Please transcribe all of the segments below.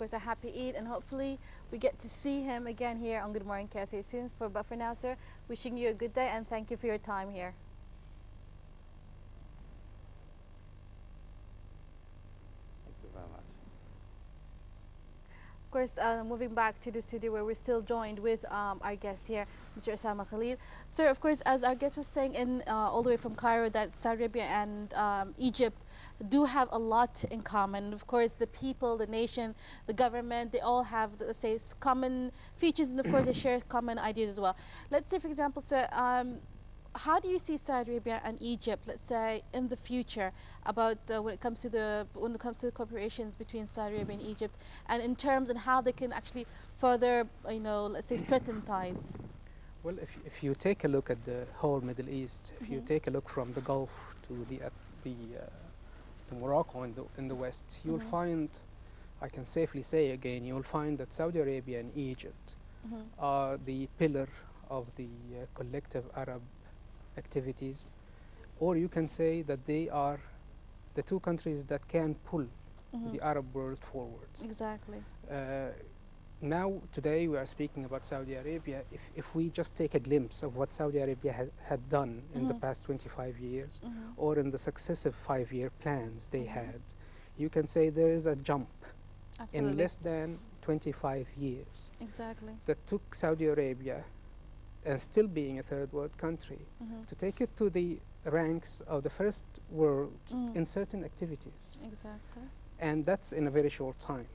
course, a happy Eid, and hopefully we get to see him again here on Good Morning KSA soon. But for now, sir, wishing you a good day and thank you for your time here. Thank you very much. Of course, moving back to the studio where we're still joined with our guest here, Mr. Usama Khalil. Sir, of course, as our guest was saying all the way from Cairo, that Saudi Arabia and Egypt do have a lot in common. Of course, the people, the nation, the government, they all have, let's say, common features, and of course, they share common ideas as well. Let's say, for example, sir, how do you see Saudi Arabia and Egypt, let's say, in the future about when it comes to the cooperations between Saudi Arabia and Egypt, and in terms and how they can actually further, let's say, strengthen ties? Well, if you take a look at the whole Middle East, if you take a look from the Gulf to to Morocco in the West, you'll find, I can safely say again, you'll find that Saudi Arabia and Egypt are the pillar of the collective Arab activities, or you can say that they are the two countries that can pull the Arab world forwards. Exactly. Now, today, we are speaking about Saudi Arabia. If we just take a glimpse of what Saudi Arabia had done in the past 25 years, or in the successive 5-year plans they had, you can say there is a jump in less than 25 years. Exactly. That took Saudi Arabia, and still being a third world country, to take it to the ranks of the first world in certain activities. Exactly. And that's in a very short time.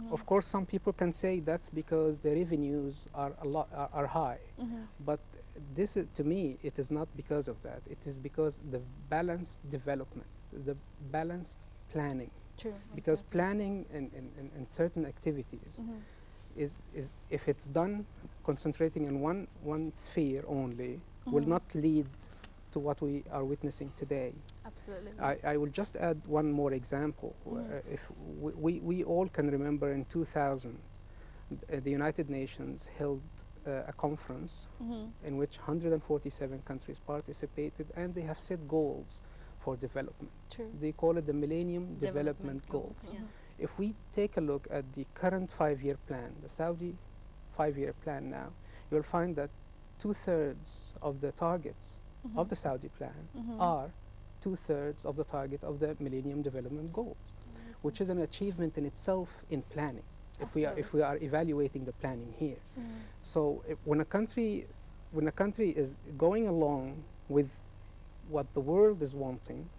Of course, some people can say that's because the revenues are high, but this is, to me, it is not because of that. It is because the balanced development, the balanced planning. True. Because planning in certain activities is if it's done concentrating in one sphere only, will not lead to what we are witnessing today. Absolutely. I will just add one more example. If we all can remember in 2000, the United Nations held a conference in which 147 countries participated, and they have set goals for development. True. They call it the Millennium Development Goals. Yeah. If we take a look at the current 5-year plan, the Saudi 5-year plan now, you'll find that 2/3 of the targets of the Saudi plan are 2/3 of the target of the Millennium Development Goals, which is an achievement in itself in planning. If we are evaluating the planning here, so when a country is going along with what the world is wanting,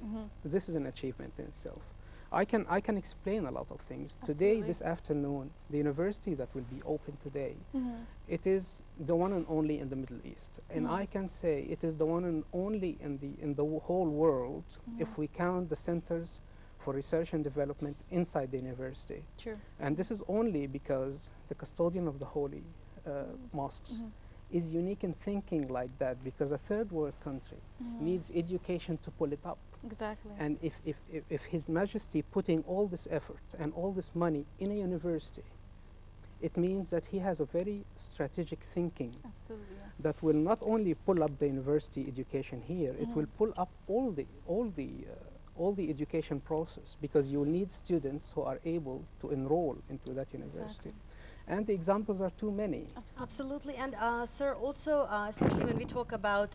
this is an achievement in itself. I can explain a lot of things. Today, this afternoon, the university that will be open today, it is the one and only in the Middle East. And I can say it is the one and only in the whole world if we count the centers for research and development inside the university. True. And this is only because the custodian of the holy mosques is unique in thinking like that, because a third world country needs education to pull it up. Exactly. And if His Majesty putting all this effort and all this money in a university, it means that he has a very strategic thinking. Absolutely, yes. That will not only pull up the university education here, it will pull up all the education process, because you will need students who are able to enroll into that university. Exactly. And the examples are too many. Absolutely. And sir, also, especially when we talk about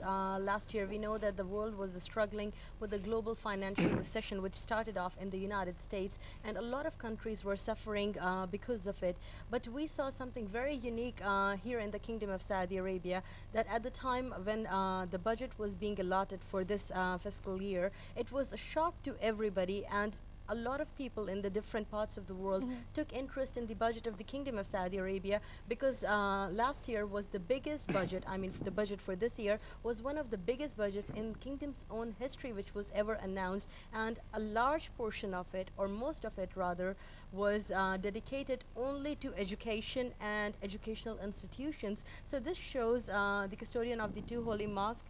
last year, we know that the world was struggling with the global financial recession, which started off in the United States, and a lot of countries were suffering because of it. But we saw something very unique here in the Kingdom of Saudi Arabia, that at the time when the budget was being allotted for this fiscal year, it was a shock to everybody, and a lot of people in the different parts of the world took interest in the budget of the Kingdom of Saudi Arabia, because last year was the biggest budget. I mean, the budget for this year was one of the biggest budgets in Kingdom's own history which was ever announced, and a large portion of it, or most of it rather, was dedicated only to education and educational institutions. So this shows the custodian of the two holy mosques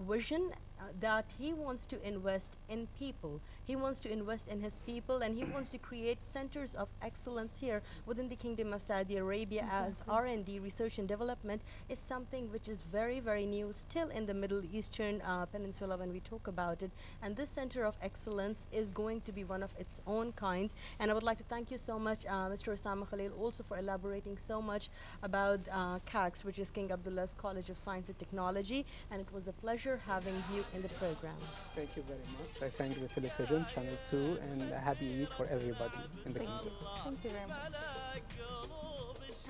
vision that he wants to invest in people. He wants to invest in his people, and he wants to create centers of excellence here within the Kingdom of Saudi Arabia, as R&D, research and development, is something which is very, very new still in the Middle Eastern Peninsula when we talk about it. And this center of excellence is going to be one of its own kinds. And I would like to thank you so much, Mr. Usama Khalil, also for elaborating so much about CACS, which is King Abdullah's College of Science and Technology. And it was a pleasure having you in the program. Thank you very much. I thank the television, Channel 2, and a happy Eid for everybody in the Thank kingdom. you. Thank you very much.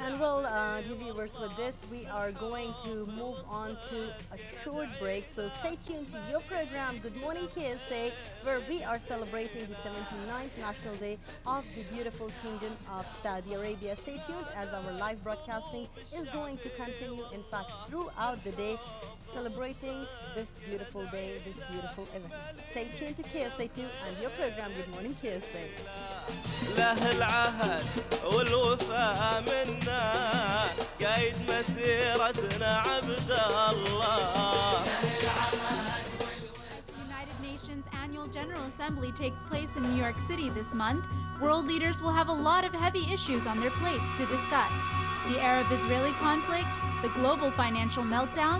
And well, dear viewers, with this, we are going to move on to a short break. So stay tuned to your program, Good Morning KSA, where we are celebrating the 79th National Day of the beautiful Kingdom of Saudi Arabia. Stay tuned, as our live broadcasting is going to continue, in fact, throughout the day, celebrating this beautiful day, this beautiful event. Stay tuned to KSA2 and your program, Good Morning KSA. له العهد والوفاء منا قايد مسيرتنا عبد الله. The United Nations Annual General Assembly takes place in New York City this month. World leaders will have a lot of heavy issues on their plates to discuss: the Arab-Israeli conflict, the global financial meltdown,